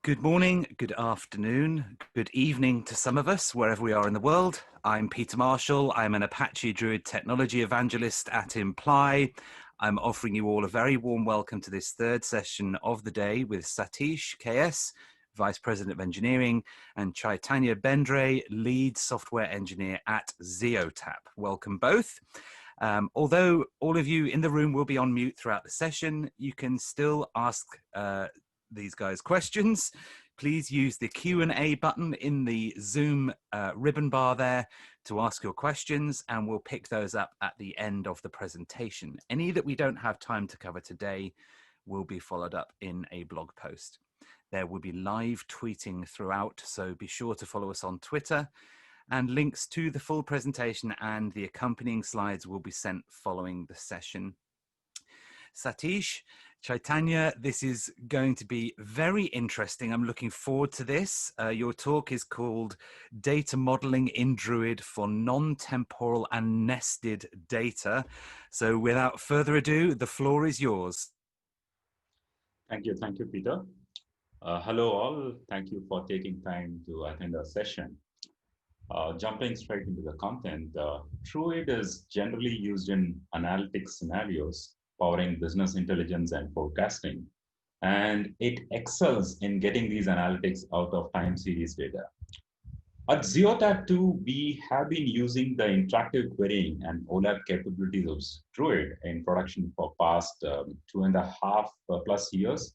Good morning, good afternoon, good evening to some of us, wherever we are in the world. I'm Peter Marshall. I'm an Apache Druid technology evangelist at Imply. I'm offering you all a very warm welcome to this third session of the day with Satish KS, Vice President of Engineering, and Chaitanya Bendre, Lead Software Engineer at Zeotap. Welcome both. Although all of you in the room will be on mute throughout the session, you can still ask these guys questions. Please use the Q&A button in the Zoom ribbon bar there to ask your questions, and we'll pick those up at the end of the presentation. Any that we don't have time to cover today will be followed up in a blog post. There will be live tweeting throughout, so be sure to follow us on Twitter, and links to the full presentation and the accompanying slides will be sent following the session. Satish, Chaitanya, this is going to be very interesting. I'm looking forward to this. Your talk is called Data Modeling in Druid for Non-Temporal and Nested Data. So without further ado, the floor is yours. Thank you, Peter. Hello all, thank you for taking time to attend our session. Jumping straight into the content, Druid is generally used in analytics scenarios, powering business intelligence and forecasting, and it excels in getting these analytics out of time series data. At Zeotap 2, we have been using the interactive querying and OLAP capabilities of Druid in production for past 2.5 plus years.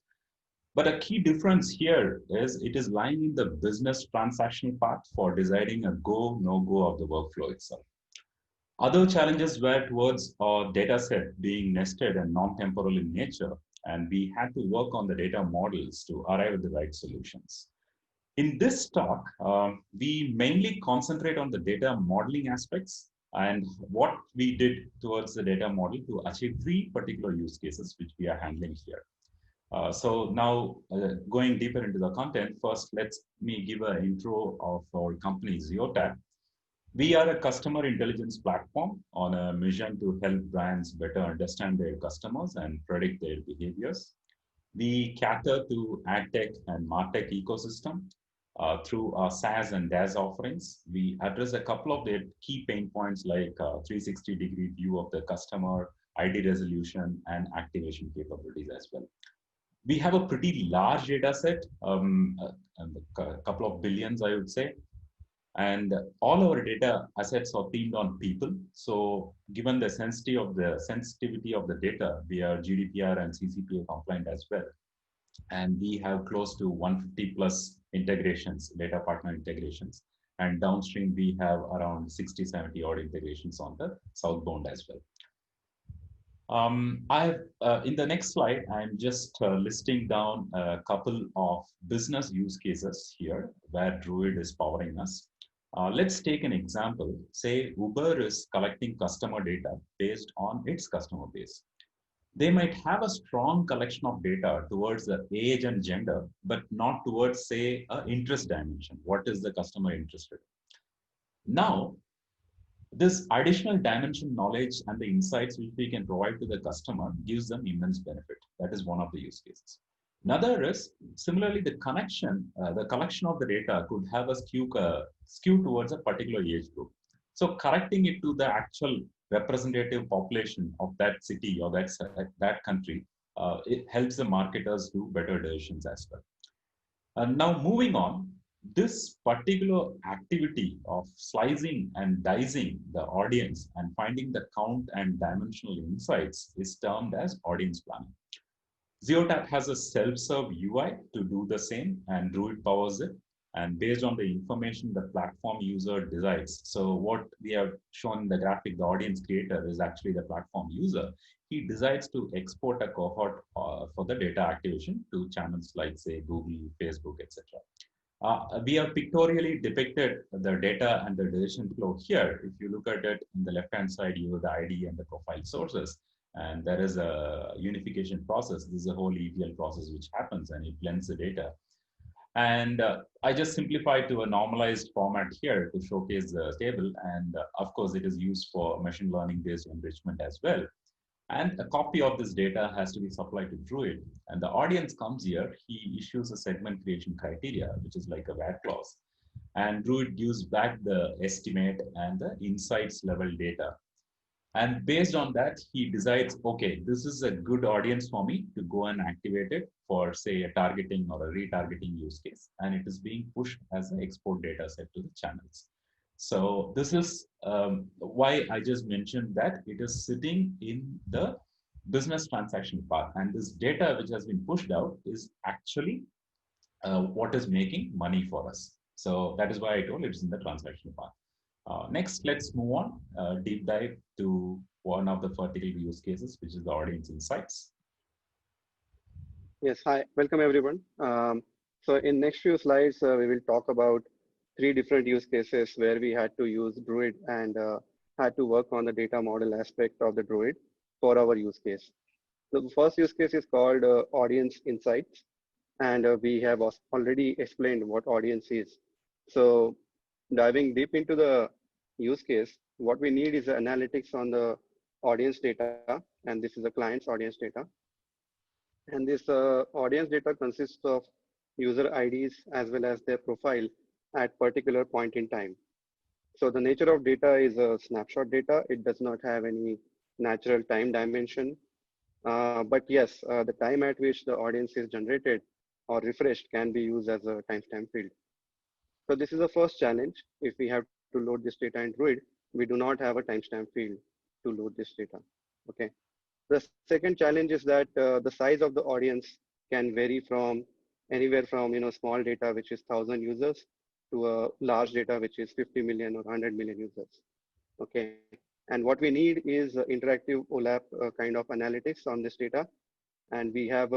But a key difference here is it is lying in the business transactional path for deciding a go, no-go of the workflow itself. Other challenges were towards our data set being nested and non-temporal in nature, and we had to work on the data models to arrive at the right solutions. In this talk, we mainly concentrate on the data modeling aspects and what we did towards the data model to achieve 3 particular use cases, which we are handling here. So now going deeper into the content, first let me give an intro of our company Zeotap. We are a customer intelligence platform on a mission to help brands better understand their customers and predict their behaviors. We cater to ad tech and martech ecosystem through our SaaS and DaaS offerings. We address a couple of their key pain points like 360-degree view of the customer, ID resolution, and activation capabilities as well. We have a pretty large data set, a couple of billions, I would say. And all our data assets are themed on people. So given the sensitivity of the data, we are GDPR and CCPA compliant as well. And we have close to 150 plus integrations, data partner integrations. And downstream, we have around 60, 70 odd integrations on the southbound as well. In the next slide, I'm just listing down a couple of business use cases here where Druid is powering us. Let's take an example. Say Uber is collecting customer data based on its customer base. They might have a strong collection of data towards the age and gender, but not towards, say, an interest dimension. What is the customer interested in? Now, this additional dimension knowledge and the insights which we can provide to the customer gives them immense benefit. That is one of the use cases. Another is, similarly, the collection of the data could have a skew towards a particular age group. So correcting it to the actual representative population of that city or that country, it helps the marketers do better decisions as well. And now moving on, this particular activity of slicing and dicing the audience and finding the count and dimensional insights is termed as audience planning. Zeotap has a self-serve UI to do the same, and Druid powers it. And based on the information the platform user decides, so what we have shown in the graphic, the audience creator is actually the platform user. He decides to export a cohort for the data activation to channels like, say, Google, Facebook, etc. We have pictorially depicted the data and the decision flow here. If you look at it on the left-hand side, you have the ID and the profile sources. And there is a unification process. This is a whole ETL process which happens and it blends the data. And I just simplified to a normalized format here to showcase the table. And of course, it is used for machine learning based enrichment as well. And a copy of this data has to be supplied to Druid. And the audience comes here, he issues a segment creation criteria, which is like a where clause. And Druid gives back the estimate and the insights level data. And based on that, he decides, okay, this is a good audience for me to go and activate it for, say, a targeting or a retargeting use case. And it is being pushed as an export data set to the channels. So this is why I just mentioned that it is sitting in the business transaction path. And this data which has been pushed out is actually what is making money for us. So that is why I told it's in the transaction path. Next, let's move on, deep dive to one of the vertical use cases, which is the audience insights. Yes, hi, welcome everyone. So in next few slides, we will talk about three different use cases where we had to use Druid and had to work on the data model aspect of the Druid for our use case. The first use case is called audience insights, and we have already explained what audience is. So diving deep into the use case, what we need is analytics on the audience data, and this is the client's audience data. And this audience data consists of user IDs as well as their profile at particular point in time. So the nature of data is a snapshot data. It does not have any natural time dimension. But yes, the time at which the audience is generated or refreshed can be used as a timestamp field. So this is the first challenge. If we have to load this data in Druid, we do not have a timestamp field to load this data. Okay. The second challenge is that the size of the audience can vary from anywhere from small data, which is 1,000 users, to a large data, which is 50 million or 100 million users. Okay, and what we need is interactive OLAP kind of analytics on this data, and we have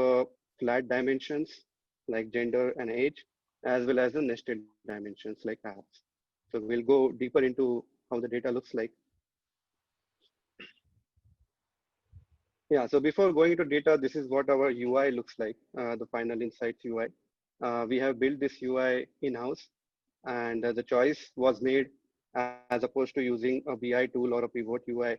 flat dimensions like gender and age, as well as the nested dimensions like apps. So we'll go deeper into how the data looks like. Yeah, so before going into data, this is what our UI looks like, the final insights UI. We have built this UI in-house, and the choice was made as opposed to using a BI tool or a pivot UI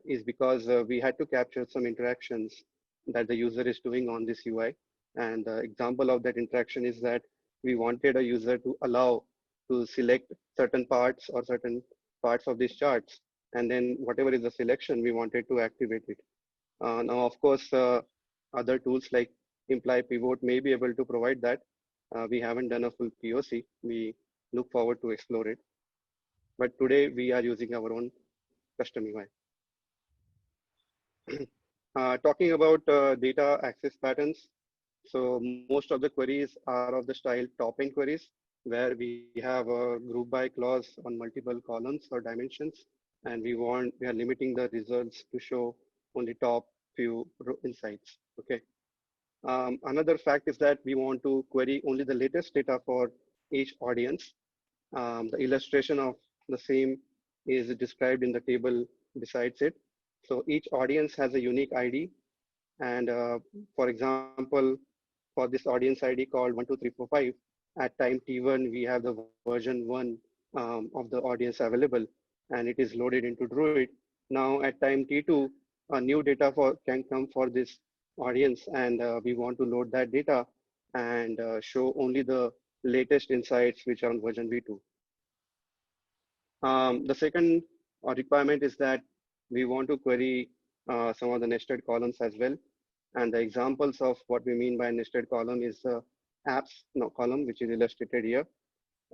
is because we had to capture some interactions that the user is doing on this UI. And the example of that interaction is that we wanted a user to allow to select certain parts or certain parts of these charts. And then whatever is the selection, we wanted to activate it. Now, of course, other tools like Imply Pivot may be able to provide that. We haven't done a full POC. We look forward to explore it. But today we are using our own custom UI. Talking about data access patterns. So most of the queries are of the style top-end queries, where we have a group by clause on multiple columns or dimensions, and we are limiting the results to show only top few insights. Okay. Another fact is that we want to query only the latest data for each audience. The illustration of the same is described in the table besides it. So each audience has a unique ID. And for example, for this audience ID called 12345, at time T1, we have the version 1 of the audience available, and it is loaded into Druid. Now at time T2, a new data can come for this audience, and we want to load that data and show only the latest insights which are on version V2. The second requirement is that we want to query some of the nested columns as well. And the examples of what we mean by nested column is apps column, which is illustrated here.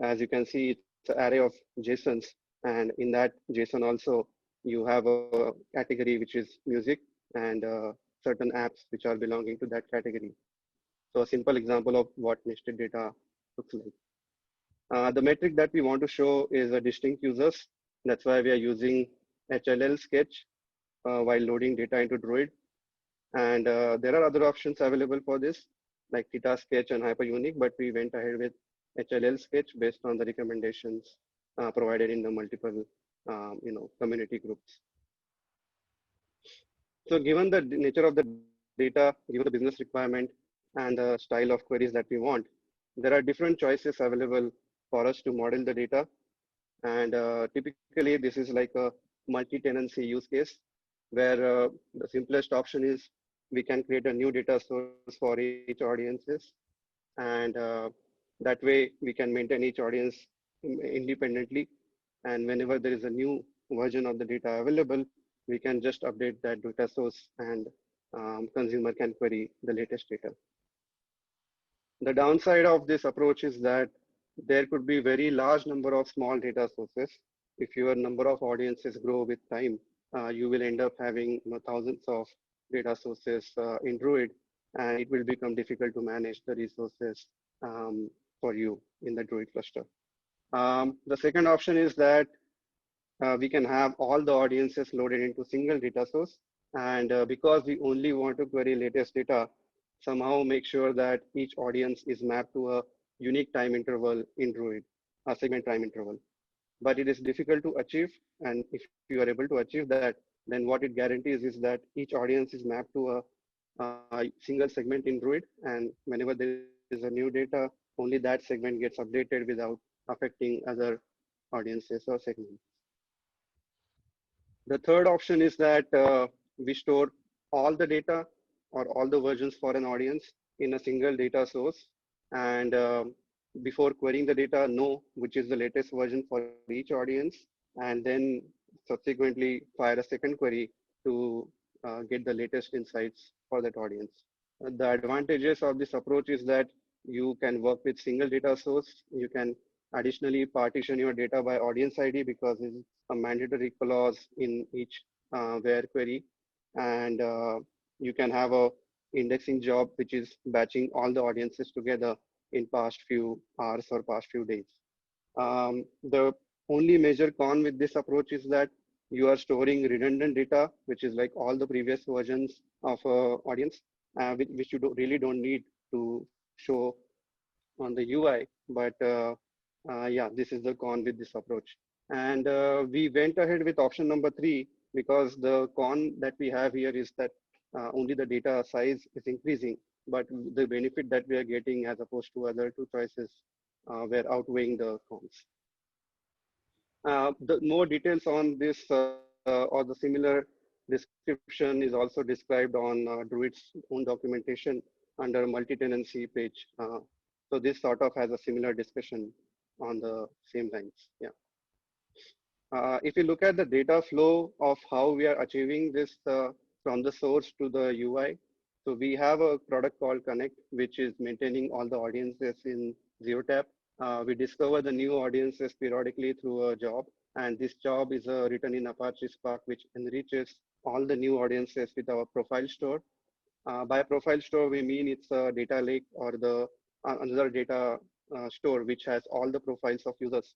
As you can see, it's an array of JSONs. And in that JSON also, you have a category which is music and certain apps which are belonging to that category. So a simple example of what nested data looks like. The metric that we want to show is a distinct users. That's why we are using HLL sketch while loading data into Druid. And there are other options available for this, like Theta sketch and hyperunique, but we went ahead with HLL sketch based on the recommendations provided in the multiple community groups. So given the nature of the data, given the business requirement and the style of queries that we want, there are different choices available for us to model the data. And typically this is like a multi-tenancy use case. where the simplest option is we can create a new data source for each audiences. And that way we can maintain each audience independently. And whenever there is a new version of the data available, we can just update that data source and consumer can query the latest data. The downside of this approach is that there could be very large number of small data sources. If your number of audiences grow with time, you will end up having thousands of data sources in Druid, and it will become difficult to manage the resources for you in the Druid cluster. The second option is that we can have all the audiences loaded into single data source. And because we only want to query latest data, somehow make sure that each audience is mapped to a unique time interval in Druid, a segment time interval. But it is difficult to achieve. And if you are able to achieve that, then what it guarantees is that each audience is mapped to a single segment in Druid. And whenever there is a new data, only that segment gets updated without affecting other audiences or segments. The third option is that we store all the data or all the versions for an audience in a single data source. And before querying the data, know which is the latest version for each audience, and then subsequently fire a second query to get the latest insights for that audience. The advantages of this approach is that you can work with single data source. You can additionally partition your data by audience ID because it's a mandatory clause in each where query. And you can have a indexing job, which is batching all the audiences together in past few hours or past few days. The only major con with this approach is that you are storing redundant data, which is like all the previous versions of audience, which you really don't need to show on the UI. But yeah, this is the con with this approach. And we went ahead with option number 3 because the con that we have here is that only the data size is increasing, but the benefit that we are getting as opposed to other two choices were outweighing the cons. The more details on this or the similar description is also described on Druid's own documentation under multi-tenancy page. So this sort of has a similar discussion on the same lines. Yeah. If you look at the data flow of how we are achieving this from the source to the UI, so we have a product called Connect, which is maintaining all the audiences in Zeotap. We discover the new audiences periodically through a job, and this job is written in Apache Spark, which enriches all the new audiences with our profile store. By profile store, we mean it's a data lake or the another data store which has all the profiles of users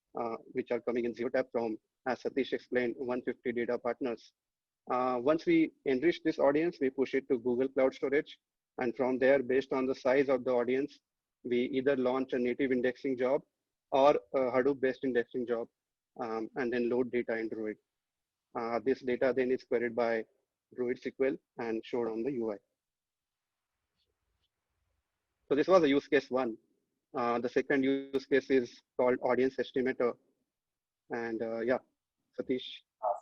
which are coming in Zeotap from, as Satish explained, 150 data partners. Once we enrich this audience, we push it to Google Cloud Storage. And from there, based on the size of the audience, we either launch a native indexing job or a Hadoop-based indexing job, and then load data in Druid. This data then is queried by Druid SQL and showed on the UI. So this was a use case 1. The second use case is called audience estimator. And yeah, Satish.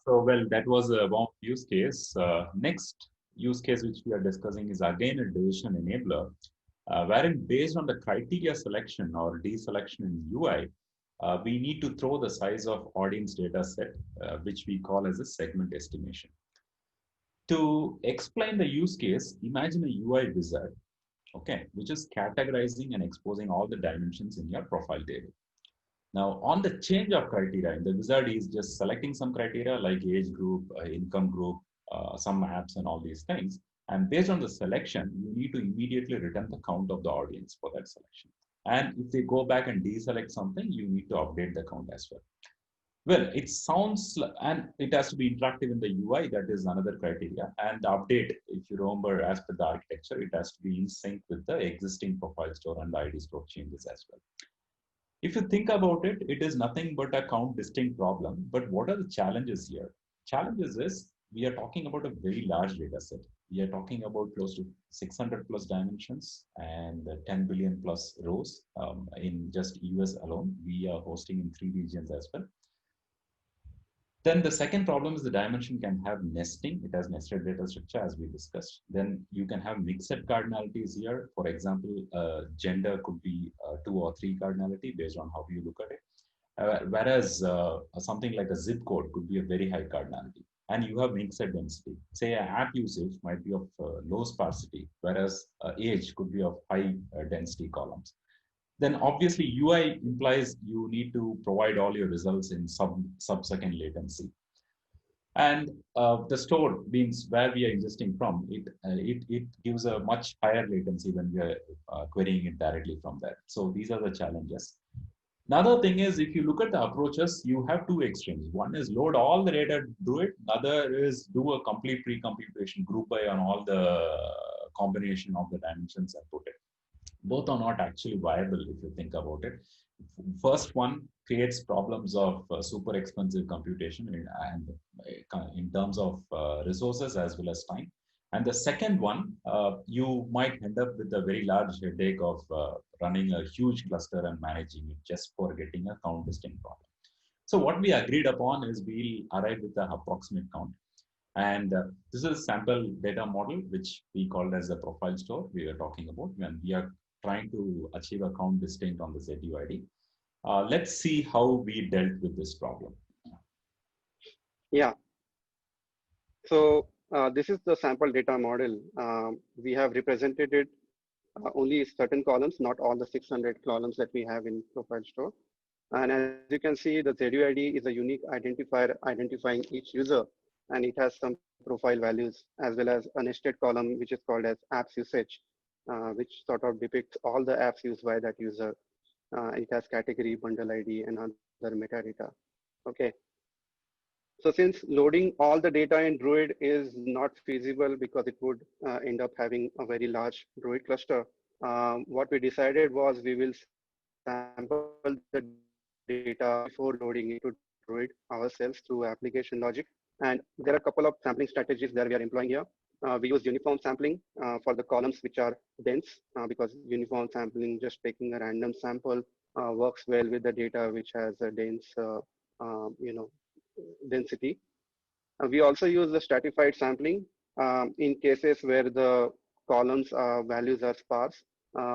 So, well, that was one use case. Next use case which we are discussing is again a decision enabler, wherein based on the criteria selection or deselection in UI, we need to throw the size of audience data set, which we call as a segment estimation. To explain the use case, imagine a UI wizard, okay, which is categorizing and exposing all the dimensions in your profile table. Now, on the change of criteria, the wizard is just selecting some criteria like age group, income group, some apps and all these things. And based on the selection, you need to immediately return the count of the audience for that selection. And if they go back and deselect something, you need to update the count as well. Well, it sounds, and it has to be interactive in the UI, that is another criteria. And the update, if you remember, as per the architecture, it has to be in sync with the existing profile store and the ID store changes as well. If you think about it, it is nothing but a count distinct problem. But what are the challenges here? Challenges is we are talking about a very large data set. We are talking about close to 600 plus dimensions and 10 billion plus rows in just US alone. We are hosting in 3 regions as well. Then the second problem is the dimension can have nesting. It has nested data structure as we discussed. Then you can have mixed cardinalities here. For example, gender could be 2 or 3 cardinality based on how you look at it. Whereas something like a zip code could be a very high cardinality. And you have mixed density. Say an app usage might be of low sparsity, whereas age could be of high density columns. Then obviously UI implies you need to provide all your results in sub-second latency. And the store means where we are ingesting from, it gives a much higher latency when we are querying it directly from there. So these are the challenges. Another thing is, if you look at the approaches, you have two extremes. One is load all the data, do it. Another is do a complete pre-computation, group by on all the combination of the dimensions and put it. Both are not actually viable if you think about it. First one creates problems of super expensive computation and in terms of resources as well as time. And the second one, you might end up with a very large headache of running a huge cluster and managing it just for getting a count distinct problem. So what we agreed upon is we'll arrive with the approximate count. And this is a sample data model, which we called as the profile store we were talking about when we are trying to achieve a count distinct on the ZUID. Let's see how we dealt with this problem. Yeah. So this is the sample data model. We have represented it only certain columns, not all the 600 columns that we have in profile store. And as you can see, the ZUID is a unique identifier identifying each user, and it has some profile values as well as a nested column, which is called as apps usage, which sort of depicts all the apps used by that user. It has category, bundle ID, and other metadata. Okay. So since loading all the data in Druid is not feasible because it would end up having a very large Druid cluster, what we decided was we will sample the data before loading into Druid ourselves through application logic. And there are a couple of sampling strategies that we are employing here. We use uniform sampling for the columns which are dense because uniform sampling, just taking a random sample, works well with the data which has a dense, density. We also use the stratified sampling in cases where the columns values are sparse,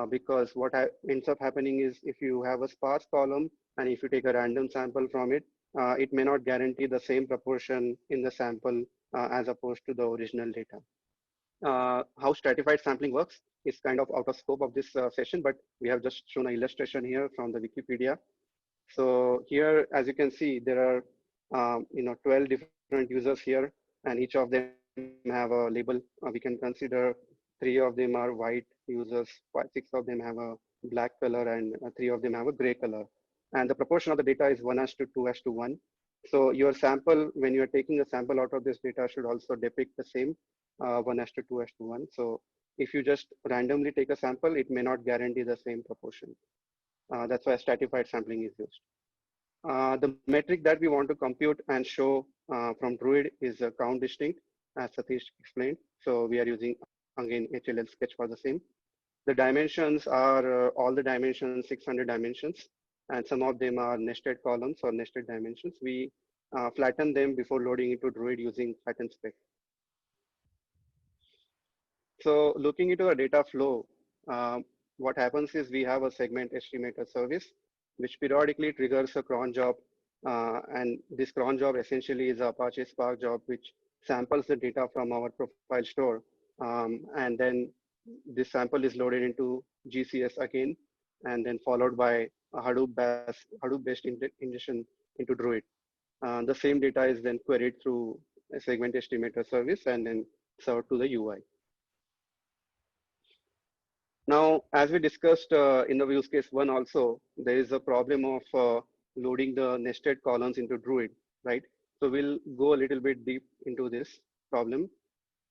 because what ends up happening is if you have a sparse column and if you take a random sample from it, it may not guarantee the same proportion in the sample as opposed to the original data. How stratified sampling works is kind of out of scope of this session, but we have just shown an illustration here from the Wikipedia. So here, as you can see, there are 12 different users here, and each of them have a label. We can consider 3 of them are white users, 6 of them have a black color, and 3 of them have a gray color. And the proportion of the data is 1:2:1. So your sample, when you're taking a sample out of this data, should also depict the same 1:2:1. So if you just randomly take a sample, it may not guarantee the same proportion. That's why stratified sampling is used. The metric that we want to compute and show from Druid is a count distinct, as Satish explained. So we are using, again, HLL sketch for the same. The dimensions are all the dimensions, 600 dimensions, and some of them are nested columns or nested dimensions. We flatten them before loading into Druid using flatten spec. So looking into a data flow, what happens is we have a segment estimator service, which periodically triggers a cron job. And this cron job essentially is a Apache Spark job, which samples the data from our profile store. And then this sample is loaded into GCS again, and then followed by a Hadoop-based ingestion into Druid. The same data is then queried through a segment estimator service and then served to the UI. Now, as we discussed in the use case 1 also, there is a problem of loading the nested columns into Druid, right? So we'll go a little bit deep into this problem.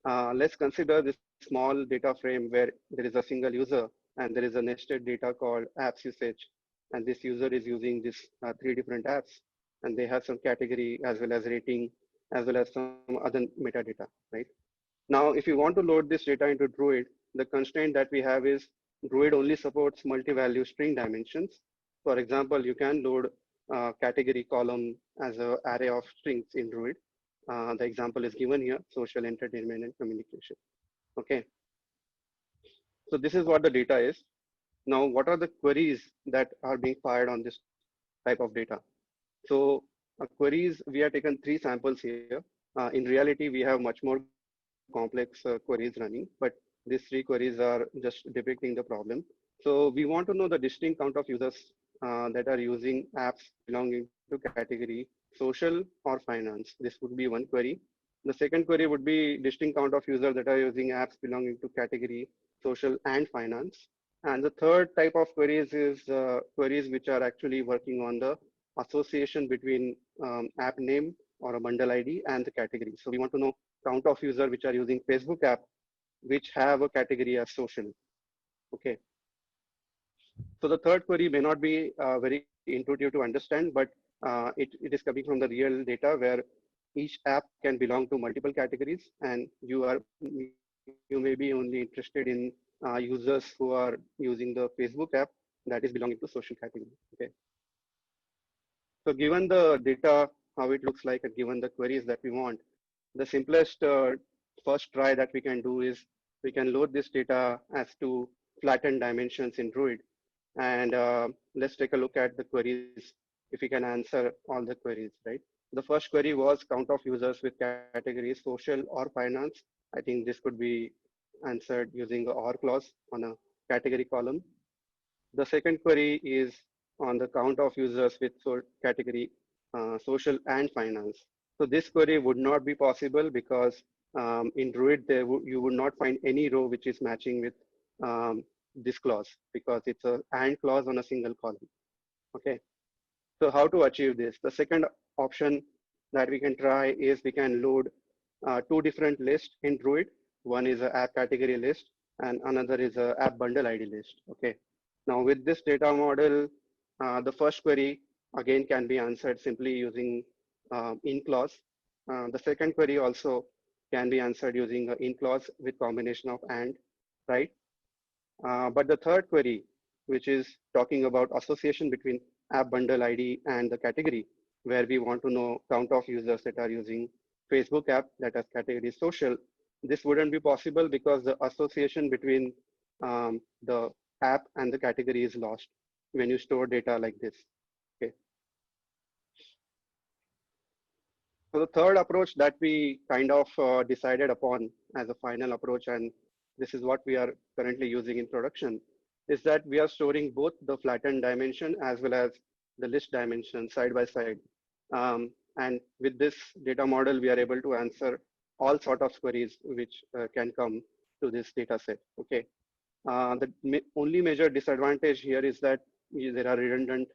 Let's consider this small data frame where there is a single user and there is a nested data called apps usage. And this user is using these 3 different apps, and they have some category as well as rating, as well as some other metadata, right? Now, if you want to load this data into Druid, the constraint that we have is Druid only supports multi-value string dimensions. For example, you can load category column as an array of strings in Druid. The example is given here, social, entertainment, and communication. Okay. So this is what the data is. Now, what are the queries that are being fired on this type of data? So queries, we have taken 3 samples here. In reality, we have much more complex queries running, but these 3 queries are just depicting the problem. So we want to know the distinct count of users that are using apps belonging to category social or finance. This would be one query. The second query would be distinct count of users that are using apps belonging to category social and finance. And the third type of queries is queries which are actually working on the association between app name or a bundle ID and the category. So we want to know count of users which are using Facebook app, which have a category as social. Okay. So the third query may not be very intuitive to understand, but it is coming from the real data where each app can belong to multiple categories, and you may be only interested in users who are using the Facebook app that is belonging to social category. Okay. So given the data, how it looks like, and given the queries that we want, the simplest first try that we can do is we can load this data as to flattened dimensions in Druid. And let's take a look at the queries if we can answer all the queries, right? The first query was count of users with categories social or finance. I think this could be answered using the or clause on a category column. The second query is on the count of users with category social and finance. So this query would not be possible because in Druid, you would not find any row which is matching with this clause because it's a and clause on a single column. Okay. So how to achieve this? The second option that we can try is we can load 2 different lists in Druid. One is an app category list and another is a app bundle ID list. Okay. Now with this data model, the first query again can be answered simply using in clause. The second query also can be answered using an in clause with combination of and, right? But the third query, which is talking about association between app bundle ID and the category, where we want to know count of users that are using Facebook app that has category social, this wouldn't be possible because the association between the app and the category is lost when you store data like this. Okay. So the third approach that we kind of decided upon as a final approach, and this is what we are currently using in production, is that we are storing both the flattened dimension as well as the list dimension side by side. And with this data model, we are able to answer all sort of queries which can come to this data set. Okay. The only major disadvantage here is that there are redundant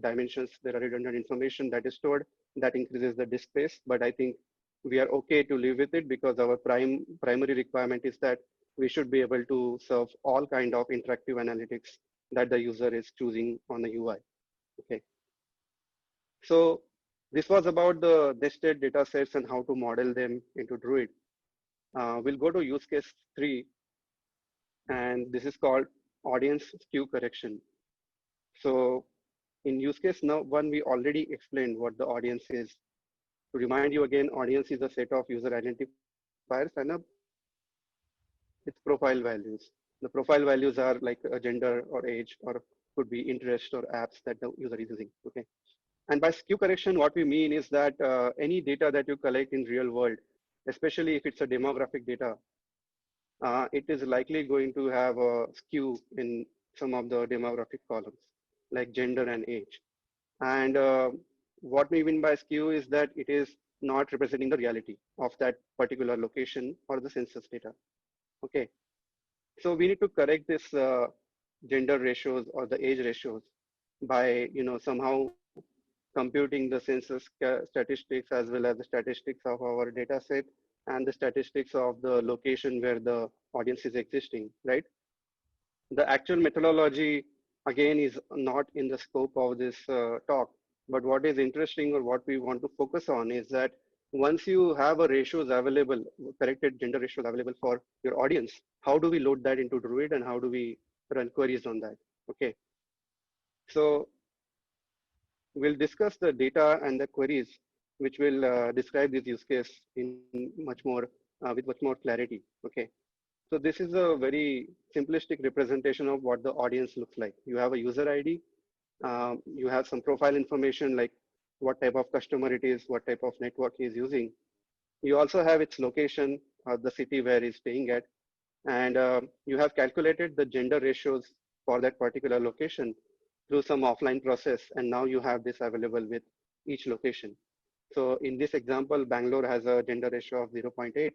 dimensions, there are redundant information that is stored that increases the disk space. But I think we are okay to live with it because our primary requirement is that we should be able to serve all kind of interactive analytics that the user is choosing on the UI. Okay. So this was about the nested data sets and how to model them into Druid. We'll go to use case 3, and this is called audience skew correction. So in use case now 1, we already explained what the audience is. To remind you again, audience is a set of user identifiers and its profile values. The profile values are like a gender or age or could be interest or apps that the user is using. Okay. And by skew correction, what we mean is that any data that you collect in real world, especially if it's a demographic data, it is likely going to have a skew in some of the demographic columns, like gender and age. And what we mean by skew is that it is not representing the reality of that particular location or the census data. Okay. So we need to correct this gender ratios or the age ratios by somehow computing the census statistics as well as the statistics of our data set and the statistics of the location where the audience is existing, right? The actual methodology, again, is not in the scope of this talk, but what is interesting or what we want to focus on is that once you have a ratios available, corrected gender ratios available for your audience, how do we load that into Druid and how do we run queries on that? Okay. So we'll discuss the data and the queries, which will describe this use case in much more with much more clarity. Okay. So this is a very simplistic representation of what the audience looks like. You have a user ID, you have some profile information like what type of customer it is, what type of network he is using. You also have its location, the city where he's staying at, and you have calculated the gender ratios for that particular location through some offline process, and now you have this available with each location. So in this example, Bangalore has a gender ratio of 0.8,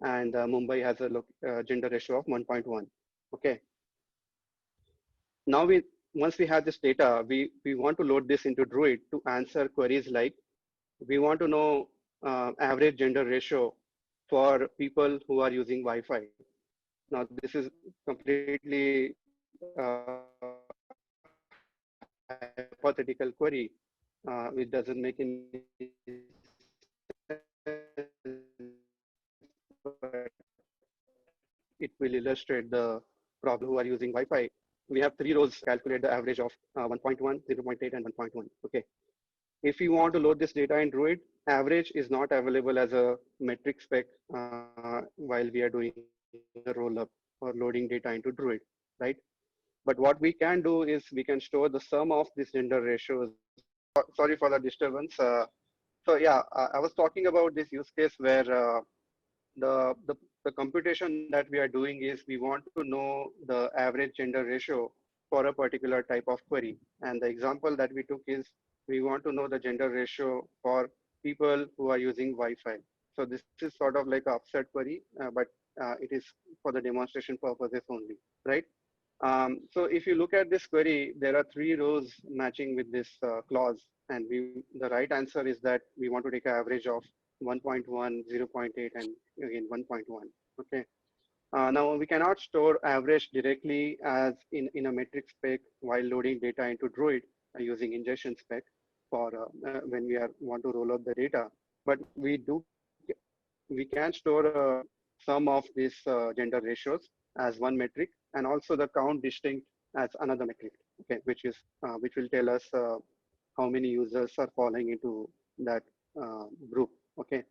and Mumbai has a gender ratio of 1.1. Okay. Now once we have this data, we want to load this into Druid to answer queries like, we want to know average gender ratio for people who are using Wi-Fi. Now this is completely hypothetical query. It doesn't make any it will illustrate the problem who are using Wi-Fi. We have 3 rows, calculate the average of 1.1, 0.8, and 1.1. Okay. If you want to load this data in Druid, average is not available as a metric spec while we are doing a roll-up or loading data into Druid, right? But what we can do is we can store the sum of these gender ratios. Sorry for the disturbance. So yeah, I was talking about this use case where the computation that we are doing is we want to know the average gender ratio for a particular type of query. And the example that we took is we want to know the gender ratio for people who are using Wi-Fi. So this is sort of like an upset query, but it is for the demonstration purposes only, right? So if you look at this query, there are 3 rows matching with this clause. And the right answer is that we want to take an average of 1.1, 0.8, and again 1.1. Okay. Now we cannot store average directly as in a metric spec while loading data into Druid using ingestion spec for when we want to roll up the data. But we can store some of these gender ratios as one metric, and also the count distinct as another metric. Okay, which will tell us how many users are falling into that group. Okay.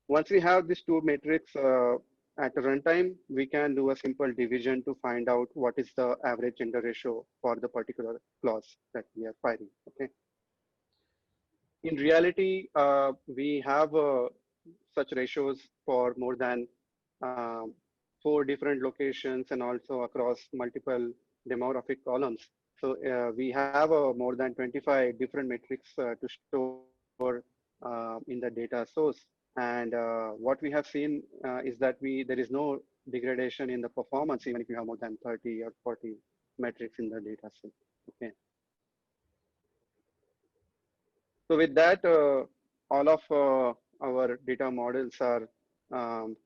Once we have these 2 metrics at runtime, we can do a simple division to find out what is the average gender ratio for the particular clause that we are firing. Okay. In reality, we have such ratios for more than 4 different locations and also across multiple demographic columns. So we have more than 25 different metrics to store in the data source. And what we have seen is that there is no degradation in the performance, even if you have more than 30 or 40 metrics in the data set. Okay. So with that, all of our data models are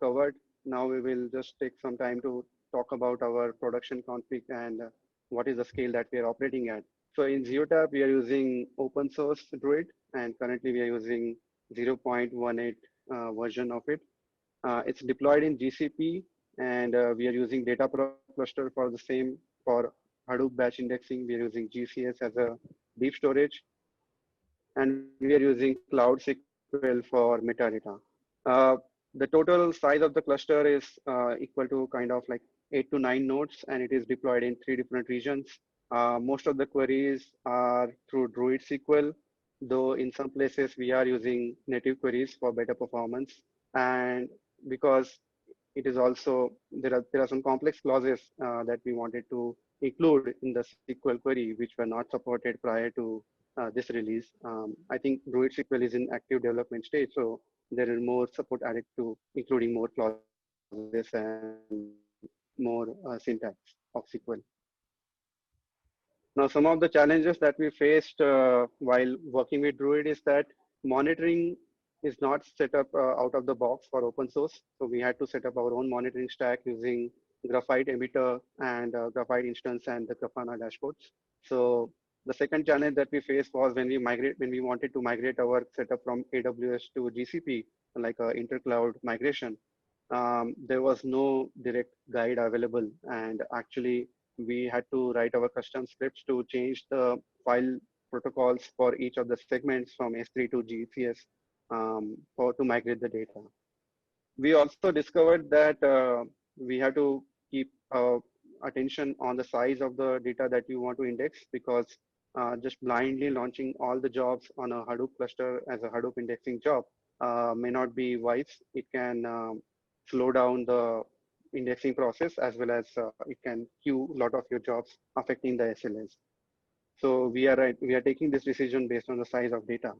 covered. Now we will just take some time to talk about our production config and what is the scale that we are operating at. So in Zeotap, we are using open source Druid, and currently we are using 0.18 version of it. It's deployed in GCP, and we are using data cluster for the same. For Hadoop batch indexing, we are using GCS as a deep storage, and we are using Cloud SQL for metadata. The total size of the cluster is equal to kind of like 8 to 9 nodes, and it is deployed in 3 different regions. Most of the queries are through Druid SQL, though in some places we are using native queries for better performance. And because it is also, there are some complex clauses that we wanted to include in the SQL query, which were not supported prior to this release. I think Druid SQL is in active development stage, so there is more support added to including more clauses and more syntax of SQL. Now, some of the challenges that we faced while working with Druid is that monitoring is not set up out of the box for open source. So we had to set up our own monitoring stack using Graphite emitter and Graphite instance and the Grafana dashboards. So the second challenge that we faced was when we wanted to migrate our setup from AWS to GCP, like a intercloud migration. There was no direct guide available, and actually we had to write our custom scripts to change the file protocols for each of the segments from S3 to GCS to migrate the data. We also discovered that we have to keep attention on the size of the data that you want to index, because just blindly launching all the jobs on a Hadoop cluster as a Hadoop indexing job may not be wise. It can slow down the indexing process, as well as it can queue a lot of your jobs, affecting the SLAs. So we are taking this decision based on the size of data.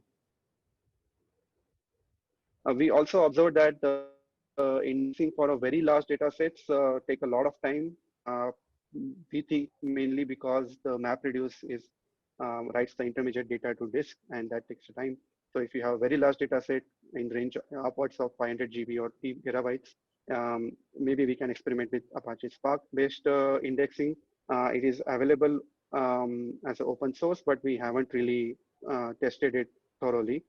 We also observed that indexing for a very large data sets take a lot of time. We think mainly because the MapReduce writes the intermediate data to disk, and that takes time. So if you have a very large data set in range upwards of 500 GB or 3 terabytes, maybe we can experiment with Apache Spark based indexing. It is available as an open source, but we haven't really tested it thoroughly.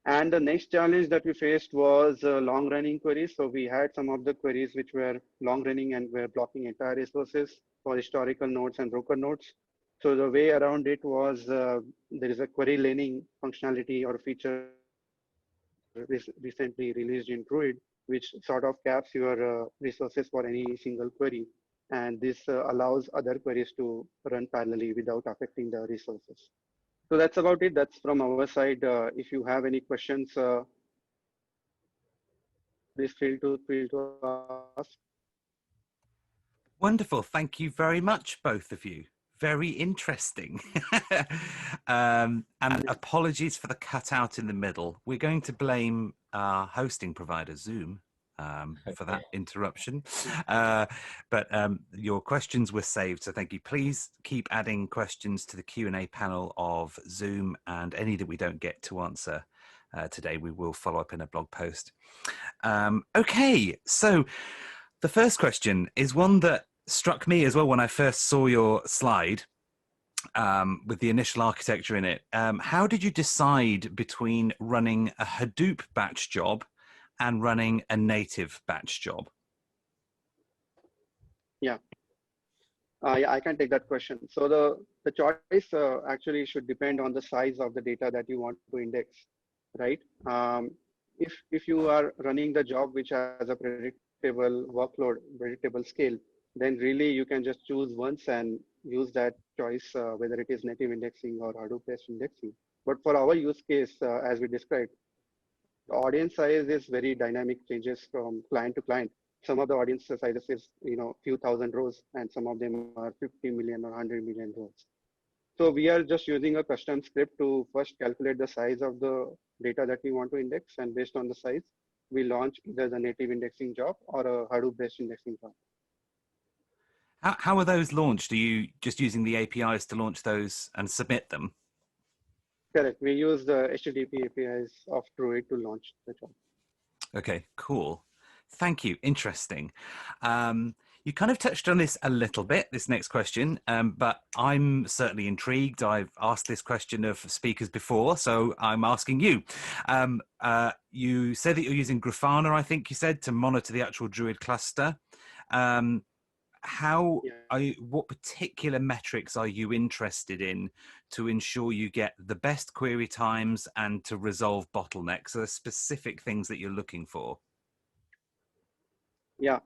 And the next challenge that we faced was long running queries. So we had some of the queries which were long running and were blocking entire resources for historical nodes and broker nodes. So the way around it was there is a query laning functionality or feature recently released in Druid, which sort of caps your resources for any single query. And this allows other queries to run parallelly without affecting the resources. So that's about it. That's from our side. If you have any questions, please feel to ask. Wonderful. Thank you very much, both of you. Very interesting. And apologies for the cutout in the middle. We're going to blame our hosting provider, Zoom, for that interruption. But your questions were saved, so thank you. Please keep adding questions to the Q&A panel of Zoom, and any that we don't get to answer today, we will follow up in a blog post. Okay, so the first question is one that struck me as well when I first saw your slide with the initial architecture in it. How did you decide between running a Hadoop batch job and running a native batch job? Yeah, I can take that question. So the choice actually should depend on the size of the data that you want to index, right? If you are running the job which has a predictable workload, predictable scale, then really you can just choose once and use that choice, whether it is native indexing or Hadoop-based indexing. But for our use case, as we described, the audience size is very dynamic, changes from client to client. Some of the audience sizes is few thousand rows, and some of them are 50 million or 100 million rows. So we are just using a custom script to first calculate the size of the data that we want to index, and based on the size, we launch either the native indexing job or a Hadoop-based indexing job. How are those launched? Are you just using the APIs to launch those and submit them? Correct. We use the HTTP APIs of Druid to launch the job. Okay, cool. Thank you. Interesting. You kind of touched on this a little bit, this next question, but I'm certainly intrigued. I've asked this question of speakers before, so I'm asking you. You said that you're using Grafana, I think you said, to monitor the actual Druid cluster. What particular metrics are you interested in to ensure you get the best query times and to resolve bottlenecks? Are there specific things that you're looking for? Yeah.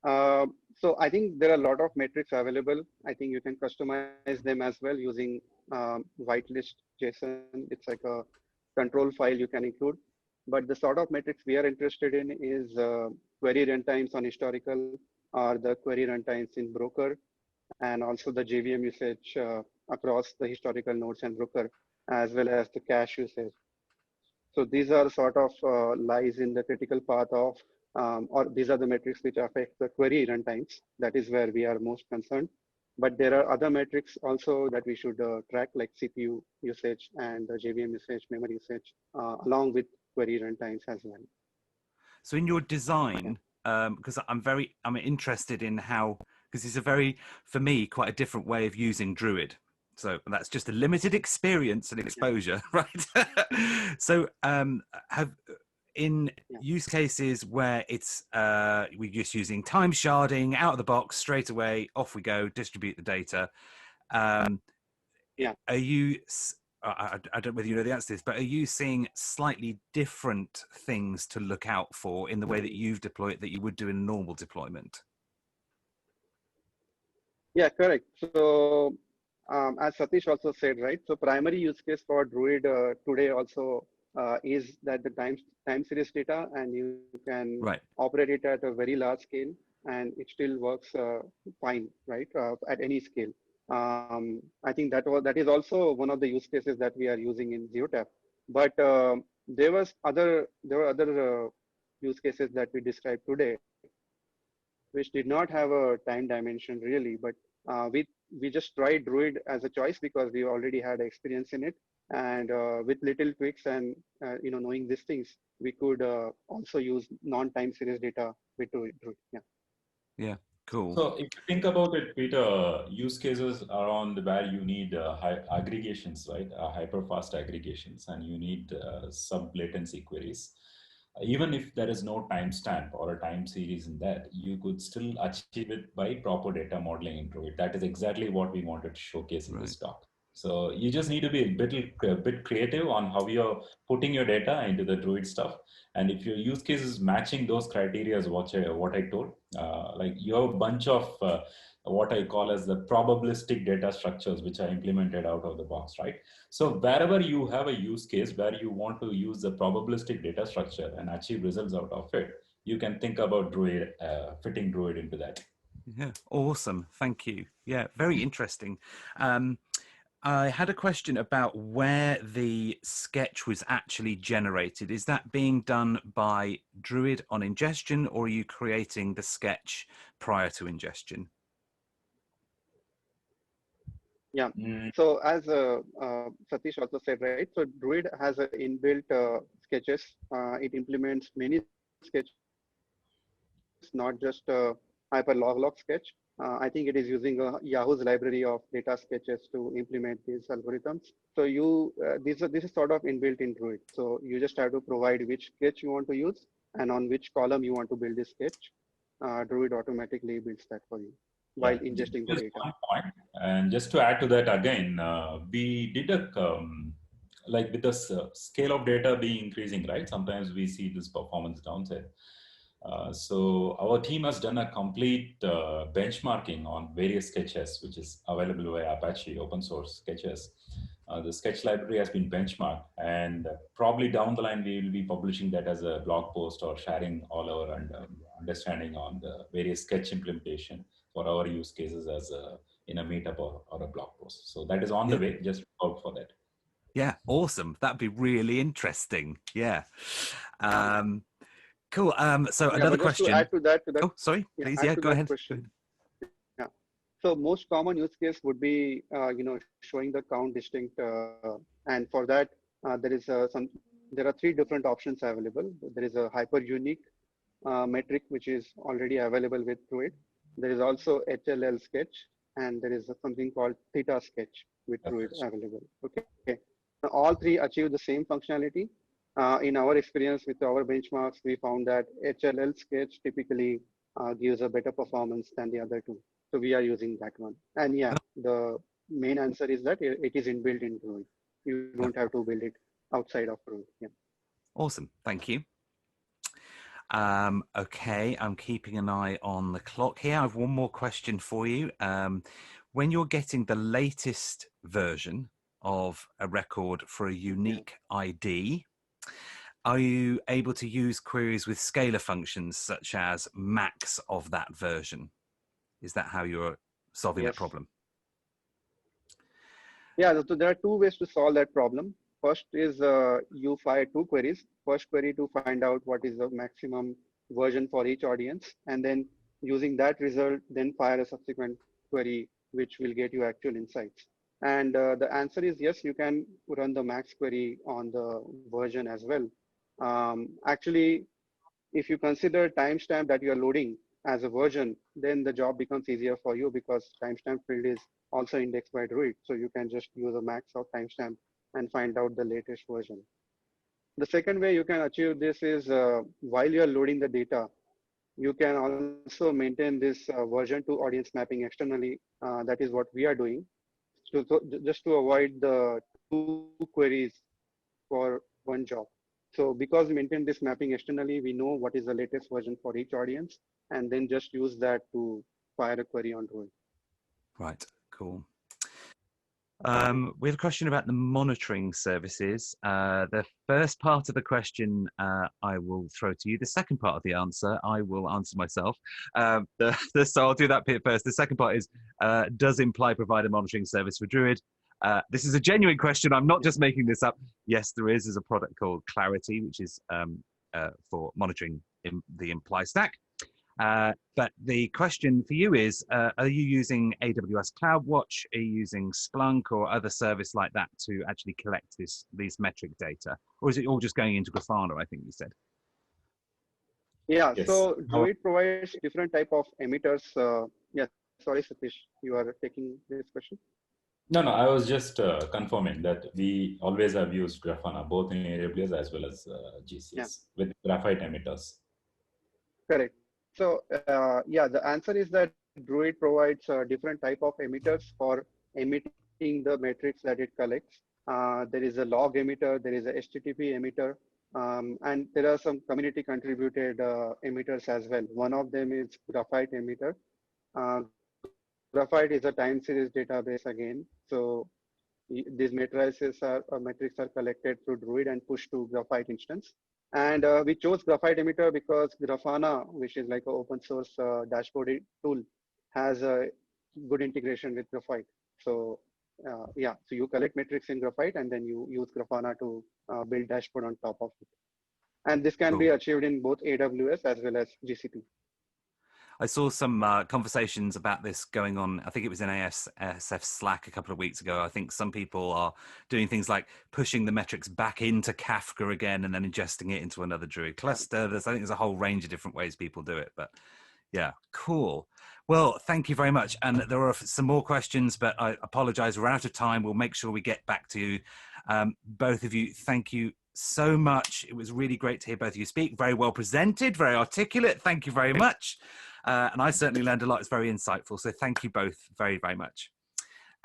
So I think there are a lot of metrics available. I think you can customize them as well using whitelist JSON. It's like a control file you can include. But the sort of metrics we are interested in is query runtimes on historical, or the query runtimes in broker, and also the JVM usage across the historical nodes and broker, as well as the cache usage. So these are sort of lies in the critical path of, or these are the metrics which affect the query runtimes. That is where we are most concerned. But there are other metrics also that we should track, like CPU usage and JVM usage, memory usage, along with query runtimes as well. So in your design, because I'm interested in how, because it's a very, for me, quite a different way of using Druid. So that's just a limited experience and exposure, right? So in use cases where it's we're just using time sharding out of the box straight away, off we go, distribute the data. Are you I don't know whether you know the answer to this, but are you seeing slightly different things to look out for in the way that you've deployed that you would do in a normal deployment? Yeah, correct. So as Satish also said, right? So primary use case for Druid today also is that the time series data, and you can Right. operate it at a very large scale, and it still works fine, right? At any scale. I think that is also one of the use cases that we are using in Zeotap. But there were other use cases that we described today, which did not have a time dimension really, but we just tried Druid as a choice because we already had experience in it, and with little tweaks and knowing these things, we could also use non-time series data with Druid. Yeah. Yeah. Cool. So if you think about it, Peter, use cases around where you need high aggregations, right? Hyper-fast aggregations, and you need sub-latency queries. Even if there is no timestamp or a time series in that, you could still achieve it by proper data modeling in Druid. That is exactly what we wanted to showcase in this talk. So you just need to be a bit creative on how you're putting your data into the Druid stuff. And if your use case is matching those criteria as what I told, like you have a bunch of what I call as the probabilistic data structures, which are implemented out of the box, right? So wherever you have a use case where you want to use the probabilistic data structure and achieve results out of it, you can think about Druid, fitting Druid into that. Yeah, awesome. Thank you. Yeah, very interesting. I had a question about where the sketch was actually generated. Is that being done by Druid on ingestion, or are you creating the sketch prior to ingestion? Yeah. So as Satish also said, right? So Druid has an inbuilt sketches. It implements many sketches, not just a hyperlog sketch. I think it is using Yahoo's library of data sketches to implement these algorithms. So this is sort of inbuilt in Druid. So you just have to provide which sketch you want to use and on which column you want to build this sketch. Druid automatically builds that for you while ingesting the data. One point. And just to add to that again, we did like with the scale of data being increasing, right? Sometimes we see this performance downside. So our team has done a complete benchmarking on various sketches, which is available via Apache open source sketches. The sketch library has been benchmarked, and probably down the line, we will be publishing that as a blog post or sharing all our understanding on the various sketch implementation for our use cases as in a meetup or a blog post. So that is on the way, just look out for that. Yeah, awesome. That'd be really interesting. Yeah. Cool. So another question. To add to that, oh, sorry, please. Yeah, go ahead. Yeah. So most common use case would be, showing the count distinct, and for that, there are three different options available. There is a hyper unique metric, which is already available with Druid. There is also HLL sketch, and there is something called theta sketch with Druid available. Okay. All three achieve the same functionality. In our experience with our benchmarks, we found that HLL sketch typically gives a better performance than the other two. So we are using that one. And yeah, the main answer is that it is inbuilt in Druid. You don't have to build it outside of Druid. Yeah. Awesome. Thank you. Okay, I'm keeping an eye on the clock here. I have one more question for you. When you're getting the latest version of a record for a unique ID, are you able to use queries with scalar functions such as max of that version? Is that how you're solving that problem? Yeah, so there are two ways to solve that problem. First is you fire two queries. First query to find out what is the maximum version for each audience, and then using that result, then fire a subsequent query, which will get you actual insights. And the answer is yes, you can run the max query on the version as well. Actually, if you consider timestamp that you are loading as a version, then the job becomes easier for you because timestamp field is also indexed by Druid. So you can just use a max of timestamp and find out the latest version. The second way you can achieve this is while you're loading the data, you can also maintain this version to audience mapping externally. That is what we are doing. So just to avoid the queries for one job. So because we maintain this mapping externally, we know what is the latest version for each audience, and then just use that to fire a query on Druid. Right, cool. We have a question about the monitoring services. The first part of the question I will throw to you. The second part of the answer I will answer myself. So I'll do that bit first. The second part is, does Imply provide a monitoring service for Druid? This is a genuine question. I'm not just making this up. Yes, there is. There's a product called Clarity, which is for monitoring the Imply stack. But the question for you is, are you using AWS CloudWatch? Are you using Splunk or other service like that to actually collect these metric data? Or is it all just going into Grafana, I think you said? Yeah, Yes. so Druid provides different type of emitters. Yeah, sorry, Satish, you are taking this question? No, I was just confirming that we always have used Grafana, both in AWS as well as GCS, with graphite emitters. Correct. So yeah, the answer is that Druid provides different type of emitters for emitting the metrics that it collects. There is a log emitter, there is a HTTP emitter, and there are some community contributed emitters as well. One of them is graphite emitter. Graphite is a time series database again. So these metrics are collected through Druid and pushed to Graphite instance. And we chose Graphite emitter because Grafana, which is like an open source dashboard tool, has a good integration with Graphite. So yeah, so you collect metrics in Graphite and then you use Grafana to build dashboard on top of it. And this can be achieved in both AWS as well as GCP. I saw some conversations about this going on. I think it was in ASF Slack a couple of weeks ago. I think some people are doing things like pushing the metrics back into Kafka again and then ingesting it into another Druid cluster. I think there's a whole range of different ways people do it. But yeah, cool. Well, thank you very much. And there are some more questions, but I apologize. We're out of time. We'll make sure we get back to you. Both of you, thank you so much. It was really great to hear both of you speak. Very well presented, very articulate. Thank you very much. And I certainly learned a lot. It's very insightful. So thank you both very, very much.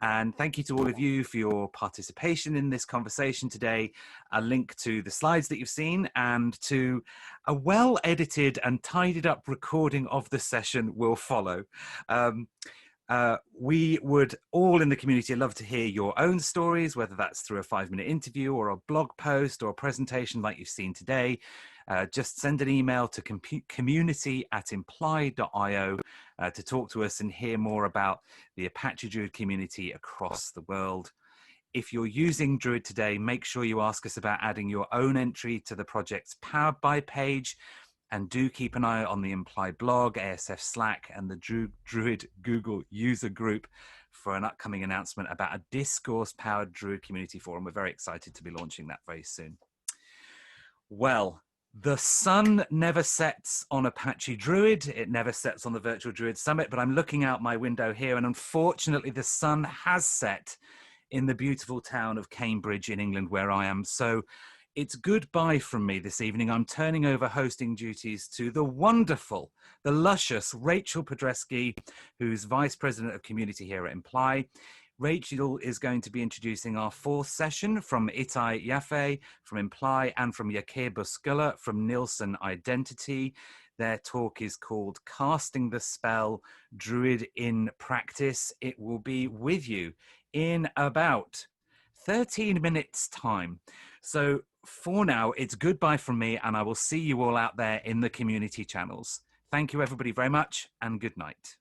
And thank you to all of you for your participation in this conversation today. A link to the slides that you've seen and to a well-edited and tidied up recording of the session will follow. We would all in the community love to hear your own stories, whether that's through a 5-minute interview or a blog post or a presentation like you've seen today. Just send an email to community@imply.io to talk to us and hear more about the Apache Druid community across the world. If you're using Druid today, make sure you ask us about adding your own entry to the project's Powered By page. And do keep an eye on the Imply blog, ASF Slack, and the Druid Google user group for an upcoming announcement about a discourse-powered Druid community forum. We're very excited to be launching that very soon. Well, the sun never sets on Apache Druid. It never sets on the Virtual Druid Summit, but I'm looking out my window here, and unfortunately the sun has set in the beautiful town of Cambridge in England, where I am. So it's goodbye from me this evening. I'm turning over hosting duties to the wonderful, the luscious Rachel Podreski, who's Vice President of Community here at Imply. Rachel is going to be introducing our 4th session from Itai Yaffe, from Imply, and from Yakir Buscula from Nielsen Identity. Their talk is called Casting the Spell, Druid in Practice. It will be with you in about 13 minutes time. So for now, it's goodbye from me, and I will see you all out there in the community channels. Thank you everybody very much, and good night.